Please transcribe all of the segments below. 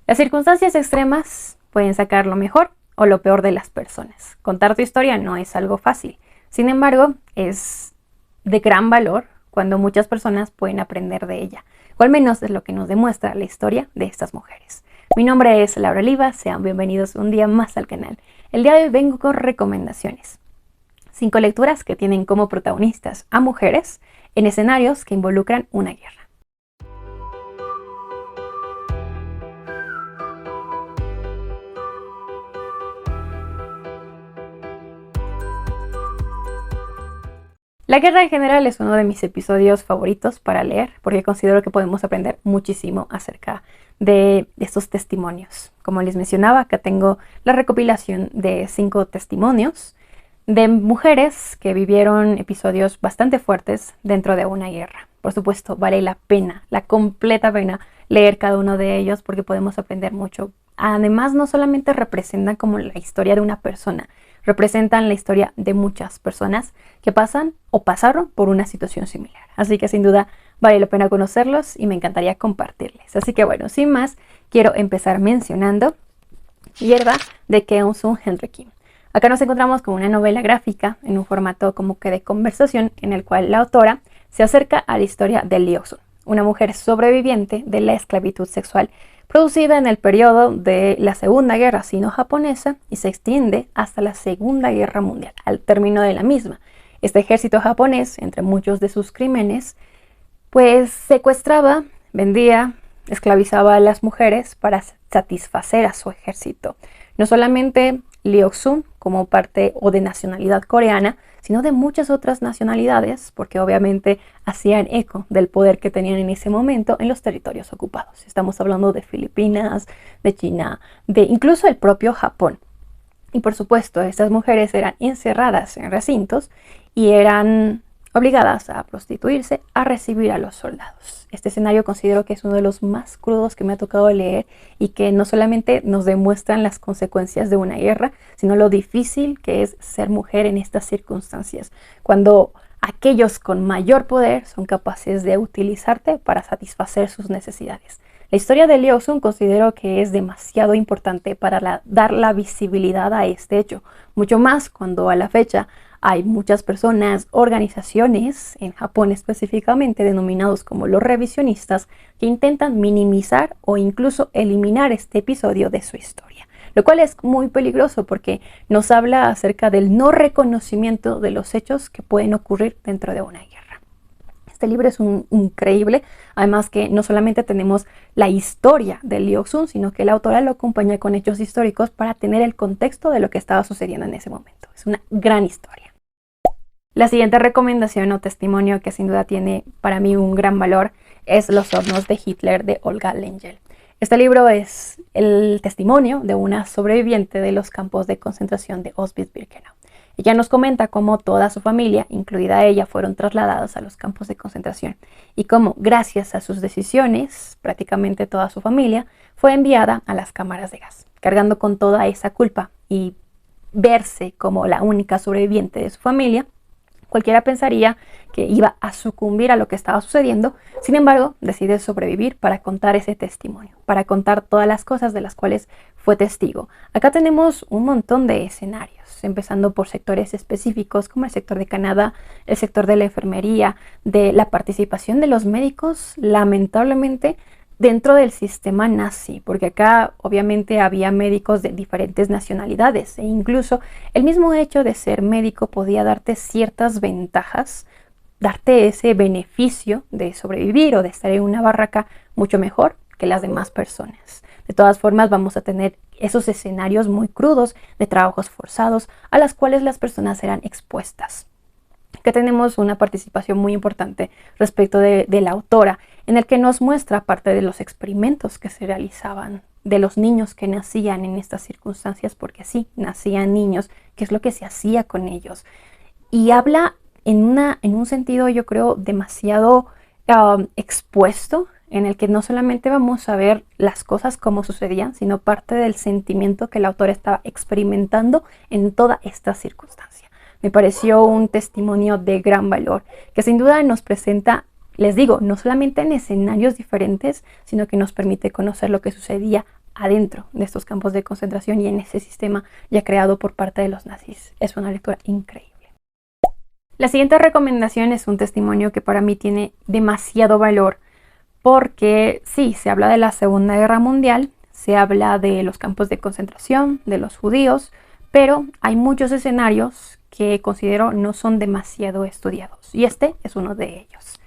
Las circunstancias extremas pueden sacar lo mejor o lo peor de las personas. Contar tu historia no es algo fácil. Sin embargo, es de gran valor cuando muchas personas pueden aprender de ella. O al menos es lo que nos demuestra la historia de estas mujeres. Mi nombre es Laura Oliva, sean bienvenidos un día más al canal. El día de hoy vengo con recomendaciones. 5 lecturas que tienen como protagonistas a mujeres en escenarios que involucran una guerra. La guerra en general es uno de mis episodios favoritos para leer porque considero que podemos aprender muchísimo acerca de estos testimonios. Como les mencionaba, acá tengo la recopilación de 5 testimonios de mujeres que vivieron episodios bastante fuertes dentro de una guerra. Por supuesto, vale la pena, la completa pena, leer cada uno de ellos porque podemos aprender mucho. Además, no solamente representan como la historia de una persona, representan la historia de muchas personas que pasan o pasaron por una situación similar. Así que sin duda vale la pena conocerlos y me encantaría compartirles. Así que bueno, sin más, quiero empezar mencionando Hierba de Keun Sun Henry Kim. Acá nos encontramos con una novela gráfica en un formato como que de conversación en el cual la autora se acerca a la historia de Lee Ok-sun, una mujer sobreviviente de la esclavitud sexual producida en el periodo de la Segunda Guerra Sino-Japonesa y se extiende hasta la Segunda Guerra Mundial, al término de la misma. Este ejército japonés, entre muchos de sus crímenes, pues secuestraba, vendía, esclavizaba a las mujeres para satisfacer a su ejército. No solamente Lee Ok-sun como parte o de nacionalidad coreana, sino de muchas otras nacionalidades, porque obviamente hacían eco del poder que tenían en ese momento en los territorios ocupados. Estamos hablando de Filipinas, de China, de incluso el propio Japón. Y por supuesto, estas mujeres eran encerradas en recintos y eran obligadas a prostituirse, a recibir a los soldados. Este escenario considero que es uno de los más crudos que me ha tocado leer y que no solamente nos demuestran las consecuencias de una guerra, sino lo difícil que es ser mujer en estas circunstancias, cuando aquellos con mayor poder son capaces de utilizarte para satisfacer sus necesidades. La historia de Lee Ok-sun considero que es demasiado importante para dar la visibilidad a este hecho, mucho más cuando a la fecha hay muchas personas, organizaciones, en Japón específicamente denominados como los revisionistas, que intentan minimizar o incluso eliminar este episodio de su historia. Lo cual es muy peligroso porque nos habla acerca del no reconocimiento de los hechos que pueden ocurrir dentro de una guerra. Este libro es increíble, además que no solamente tenemos la historia de Lee Ok-sun, sino que la autora lo acompaña con hechos históricos para tener el contexto de lo que estaba sucediendo en ese momento. Es una gran historia. La siguiente recomendación o testimonio que sin duda tiene para mí un gran valor es Los hornos de Hitler de Olga Lengel. Este libro es el testimonio de una sobreviviente de los campos de concentración de Auschwitz-Birkenau. Ella nos comenta cómo toda su familia, incluida ella, fueron trasladados a los campos de concentración y cómo, gracias a sus decisiones, prácticamente toda su familia fue enviada a las cámaras de gas, cargando con toda esa culpa y verse como la única sobreviviente de su familia. Cualquiera pensaría que iba a sucumbir a lo que estaba sucediendo, sin embargo, decide sobrevivir para contar ese testimonio, para contar todas las cosas de las cuales fue testigo. Acá tenemos un montón de escenarios, empezando por sectores específicos como el sector de Canadá, el sector de la enfermería, de la participación de los médicos, lamentablemente, dentro del sistema nazi, porque acá obviamente había médicos de diferentes nacionalidades e incluso el mismo hecho de ser médico podía darte ciertas ventajas, darte ese beneficio de sobrevivir o de estar en una barraca mucho mejor que las demás personas. De todas formas, vamos a tener esos escenarios muy crudos de trabajos forzados a los cuales las personas eran expuestas. Que tenemos una participación muy importante respecto de la autora, en el que nos muestra parte de los experimentos que se realizaban, de los niños que nacían en estas circunstancias, porque sí, nacían niños, qué es lo que se hacía con ellos. Y habla en un sentido, yo creo, demasiado expuesto, en el que no solamente vamos a ver las cosas como sucedían, sino parte del sentimiento que la autora estaba experimentando en toda esta circunstancia. Me pareció un testimonio de gran valor, que sin duda nos presenta, les digo, no solamente en escenarios diferentes, sino que nos permite conocer lo que sucedía adentro de estos campos de concentración y en ese sistema ya creado por parte de los nazis. Es una lectura increíble. La siguiente recomendación es un testimonio que para mí tiene demasiado valor porque sí, se habla de la Segunda Guerra Mundial, se habla de los campos de concentración, de los judíos, pero hay muchos escenarios que considero no son demasiado estudiados y este es uno de ellos.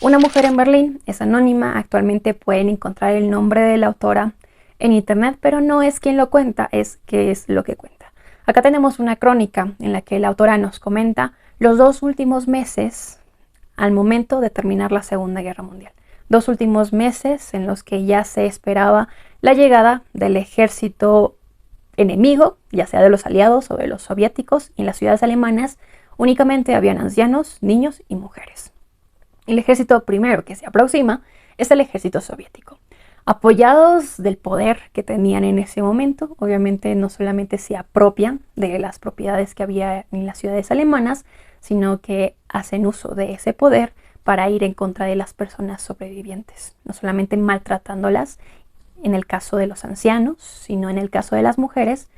Una mujer en Berlín es anónima, actualmente pueden encontrar el nombre de la autora en internet, pero no es quien lo cuenta, es qué es lo que cuenta. Acá tenemos una crónica en la que la autora nos comenta los 2 últimos meses al momento de terminar la Segunda Guerra Mundial. 2 últimos meses en los que ya se esperaba la llegada del ejército enemigo, ya sea de los aliados o de los soviéticos, y en las ciudades alemanas únicamente habían ancianos, niños y mujeres. El ejército primero que se aproxima es el ejército soviético. Apoyados del poder que tenían en ese momento, obviamente no solamente se apropian de las propiedades que había en las ciudades alemanas, sino que hacen uso de ese poder para ir en contra de las personas sobrevivientes, no solamente maltratándolas en el caso de los ancianos, sino en el caso de las mujeres,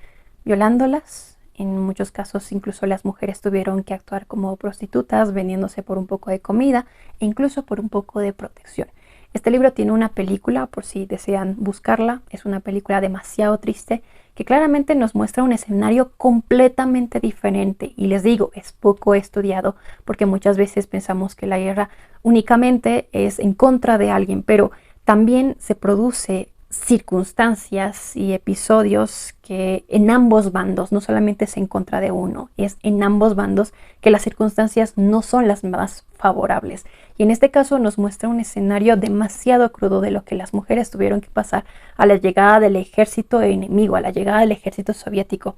violándolas. En muchos casos incluso las mujeres tuvieron que actuar como prostitutas, vendiéndose por un poco de comida e incluso por un poco de protección. Este libro tiene una película, por si desean buscarla, es una película demasiado triste que claramente nos muestra un escenario completamente diferente. Y les digo, es poco estudiado porque muchas veces pensamos que la guerra únicamente es en contra de alguien, pero también se produce circunstancias y episodios que en ambos bandos, no solamente es en contra de uno, es en ambos bandos que las circunstancias no son las más favorables. Y en este caso nos muestra un escenario demasiado crudo de lo que las mujeres tuvieron que pasar a la llegada del ejército enemigo, a la llegada del ejército soviético.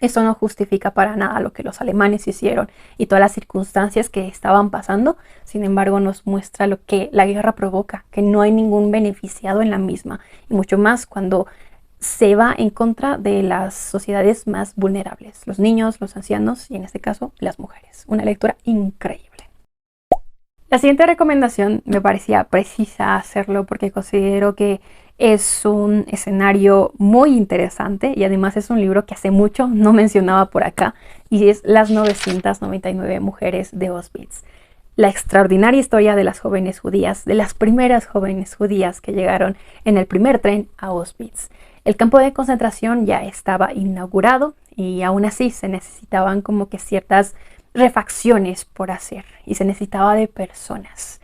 Eso no justifica para nada lo que los alemanes hicieron y todas las circunstancias que estaban pasando. Sin embargo, nos muestra lo que la guerra provoca, que no hay ningún beneficiado en la misma. Y mucho más cuando se va en contra de las sociedades más vulnerables, los niños, los ancianos y en este caso las mujeres. Una lectura increíble. La siguiente recomendación me parecía precisa hacerlo porque considero que es un escenario muy interesante y además es un libro que hace mucho no mencionaba por acá y es Las 999 mujeres de Auschwitz. La extraordinaria historia de las jóvenes judías, de las primeras jóvenes judías que llegaron en el primer tren a Auschwitz. El campo de concentración ya estaba inaugurado y aún así se necesitaban como que ciertas refacciones por hacer y se necesitaba de personas.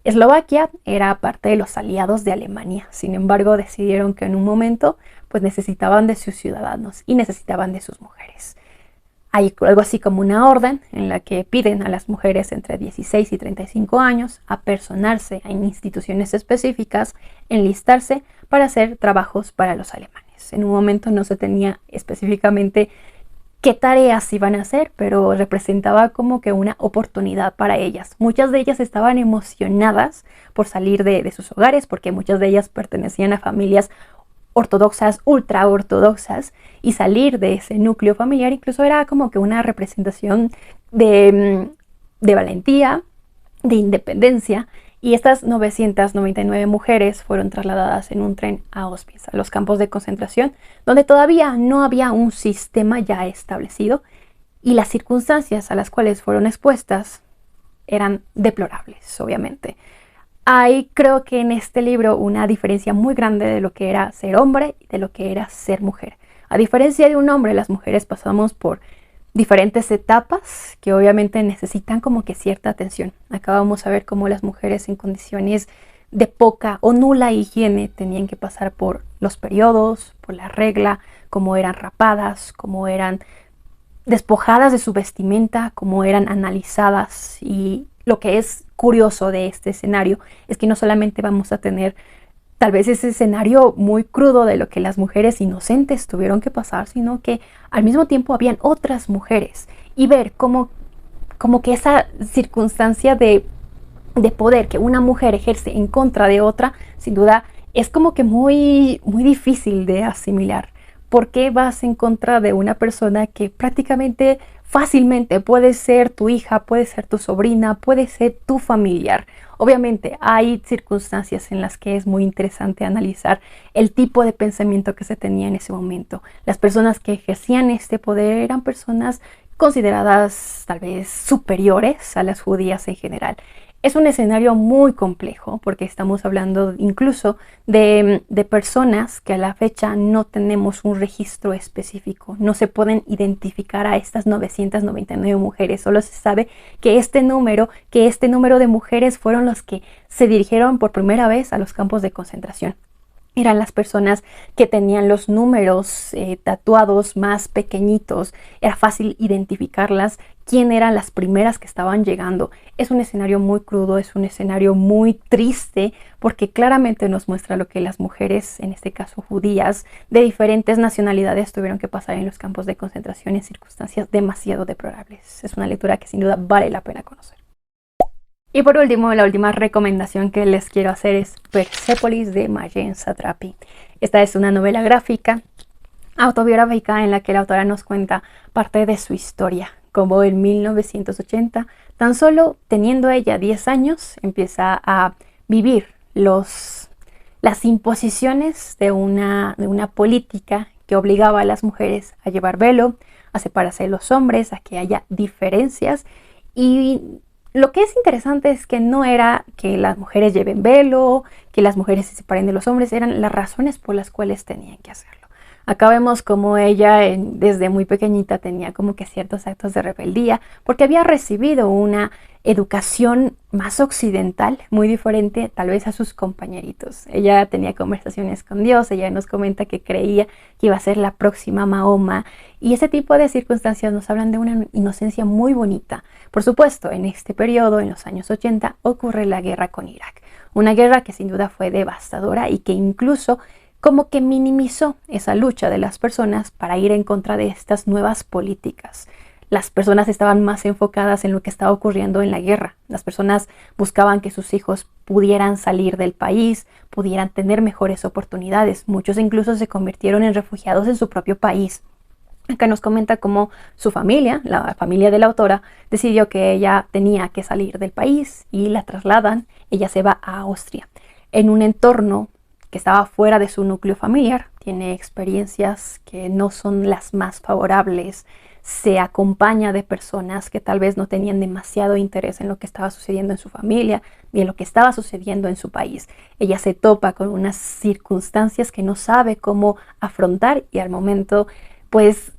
Eslovaquia era parte de los aliados de Alemania, sin embargo decidieron que en un momento pues necesitaban de sus ciudadanos y necesitaban de sus mujeres. Hay algo así como una orden en la que piden a las mujeres entre 16 y 35 años apersonarse en instituciones específicas, enlistarse para hacer trabajos para los alemanes. En un momento no se tenía específicamente qué tareas iban a hacer, pero representaba como que una oportunidad para ellas. Muchas de ellas estaban emocionadas por salir de sus hogares, porque muchas de ellas pertenecían a familias ortodoxas, ultra ortodoxas, y salir de ese núcleo familiar incluso era como que una representación de valentía, de independencia. Y estas 999 mujeres fueron trasladadas en un tren a Auschwitz, a los campos de concentración, donde todavía no había un sistema ya establecido y las circunstancias a las cuales fueron expuestas eran deplorables, obviamente. Hay, creo que en este libro, una diferencia muy grande de lo que era ser hombre y de lo que era ser mujer. A diferencia de un hombre, las mujeres pasamos por diferentes etapas que obviamente necesitan como que cierta atención. Acá vamos a ver cómo las mujeres en condiciones de poca o nula higiene tenían que pasar por los periodos, por la regla, cómo eran rapadas, cómo eran despojadas de su vestimenta, cómo eran analizadas. Y lo que es curioso de este escenario es que no solamente vamos a tener tal vez ese escenario muy crudo de lo que las mujeres inocentes tuvieron que pasar, sino que al mismo tiempo habían otras mujeres y ver cómo que esa circunstancia de poder que una mujer ejerce en contra de otra, sin duda es como que muy, muy difícil de asimilar. ¿Por qué vas en contra de una persona que prácticamente fácilmente puede ser tu hija, puede ser tu sobrina, puede ser tu familiar? Obviamente hay circunstancias en las que es muy interesante analizar el tipo de pensamiento que se tenía en ese momento. Las personas que ejercían este poder eran personas consideradas tal vez superiores a las judías en general. Es un escenario muy complejo porque estamos hablando incluso de personas que a la fecha no tenemos un registro específico. No se pueden identificar a estas 999 mujeres. Solo se sabe que este número de mujeres fueron los que se dirigieron por primera vez a los campos de concentración. Eran las personas que tenían los números tatuados más pequeñitos. Era fácil identificarlas, quién eran las primeras que estaban llegando. Es un escenario muy crudo, es un escenario muy triste, porque claramente nos muestra lo que las mujeres, en este caso judías, de diferentes nacionalidades tuvieron que pasar en los campos de concentración en circunstancias demasiado deplorables. Es una lectura que sin duda vale la pena conocer. Y por último, la última recomendación que les quiero hacer es Persepolis de Marjane Satrapi. Esta es una novela gráfica autobiográfica en la que la autora nos cuenta parte de su historia, como en 1980, tan solo teniendo ella 10 años, empieza a vivir las imposiciones de una política que obligaba a las mujeres a llevar velo, a separarse de los hombres, a que haya diferencias. Y lo que es interesante es que no era que las mujeres lleven velo, que las mujeres se separen de los hombres, eran las razones por las cuales tenían que hacerlo. Acá vemos como ella desde muy pequeñita tenía como que ciertos actos de rebeldía porque había recibido una educación más occidental, muy diferente tal vez a sus compañeritos. Ella tenía conversaciones con Dios, ella nos comenta que creía que iba a ser la próxima Mahoma, y ese tipo de circunstancias nos hablan de una inocencia muy bonita. Por supuesto, en este periodo, en los años 80, ocurre la guerra con Irak, una guerra que sin duda fue devastadora y que incluso como que minimizó esa lucha de las personas para ir en contra de estas nuevas políticas. Las personas estaban más enfocadas en lo que estaba ocurriendo en la guerra. Las personas buscaban que sus hijos pudieran salir del país, pudieran tener mejores oportunidades. Muchos incluso se convirtieron en refugiados en su propio país. Acá nos comenta cómo su familia, la familia de la autora, decidió que ella tenía que salir del país y la trasladan. Ella se va a Austria, en un entorno que estaba fuera de su núcleo familiar. Tiene experiencias que no son las más favorables. Se acompaña de personas que tal vez no tenían demasiado interés en lo que estaba sucediendo en su familia ni en lo que estaba sucediendo en su país. Ella se topa con unas circunstancias que no sabe cómo afrontar, y al momento, pues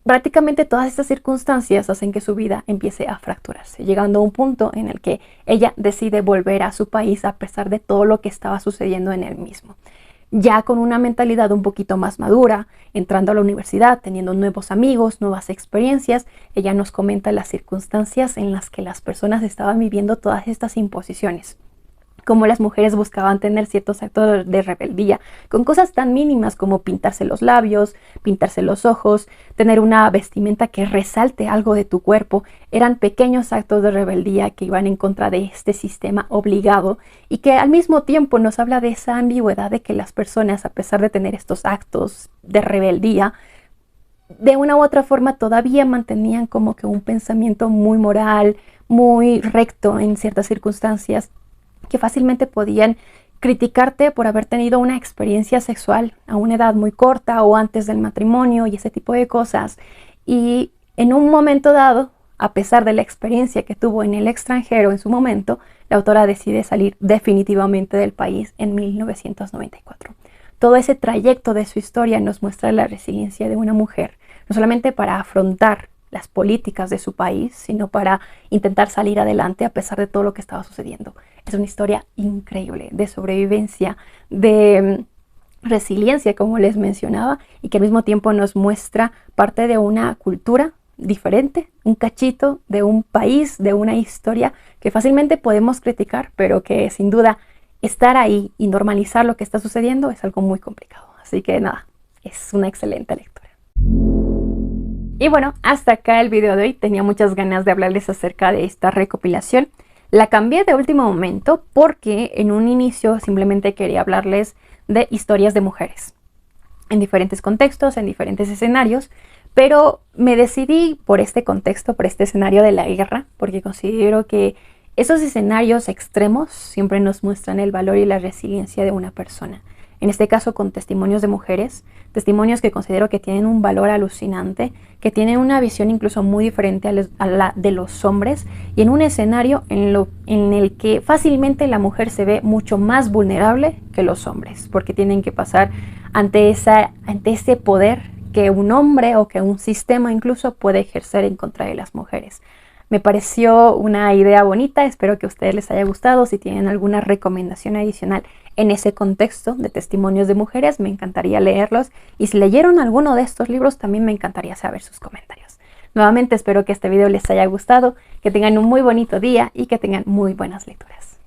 prácticamente todas estas circunstancias hacen que su vida empiece a fracturarse, llegando a un punto en el que ella decide volver a su país a pesar de todo lo que estaba sucediendo en él mismo. Ya con una mentalidad un poquito más madura, entrando a la universidad, teniendo nuevos amigos, nuevas experiencias, ella nos comenta las circunstancias en las que las personas estaban viviendo todas estas imposiciones. Cómo las mujeres buscaban tener ciertos actos de rebeldía con cosas tan mínimas como pintarse los labios, pintarse los ojos, tener una vestimenta que resalte algo de tu cuerpo. Eran pequeños actos de rebeldía que iban en contra de este sistema obligado, y que al mismo tiempo nos habla de esa ambigüedad de que las personas, a pesar de tener estos actos de rebeldía, de una u otra forma todavía mantenían como que un pensamiento muy moral, muy recto en ciertas circunstancias, que fácilmente podían criticarte por haber tenido una experiencia sexual a una edad muy corta o antes del matrimonio y ese tipo de cosas. Y en un momento dado, a pesar de la experiencia que tuvo en el extranjero en su momento, la autora decide salir definitivamente del país en 1994. Todo ese trayecto de su historia nos muestra la resiliencia de una mujer, no solamente para afrontar las políticas de su país, sino para intentar salir adelante a pesar de todo lo que estaba sucediendo. Es una historia increíble de sobrevivencia, de resiliencia, como les mencionaba, y que al mismo tiempo nos muestra parte de una cultura diferente, un cachito de un país, de una historia que fácilmente podemos criticar, pero que sin duda estar ahí y normalizar lo que está sucediendo es algo muy complicado. Así que nada, es una excelente lectura. Y bueno, hasta acá el video de hoy. Tenía muchas ganas de hablarles acerca de esta recopilación. La cambié de último momento porque en un inicio simplemente quería hablarles de historias de mujeres en diferentes contextos, en diferentes escenarios, pero me decidí por este contexto, por este escenario de la guerra, porque considero que Esos escenarios extremos siempre nos muestran el valor y la resiliencia de una persona. En este caso con testimonios de mujeres, testimonios que considero que tienen un valor alucinante, que tienen una visión incluso muy diferente a la de los hombres, y en un escenario en el que fácilmente la mujer se ve mucho más vulnerable que los hombres, porque tienen que pasar ante ese poder que un hombre o que un sistema incluso puede ejercer en contra de las mujeres. Me pareció una idea bonita, espero que a ustedes les haya gustado. Si tienen alguna recomendación adicional en ese contexto de testimonios de mujeres, me encantaría leerlos. Y si leyeron alguno de estos libros, también me encantaría saber sus comentarios. Nuevamente espero que este video les haya gustado, que tengan un muy bonito día y que tengan muy buenas lecturas.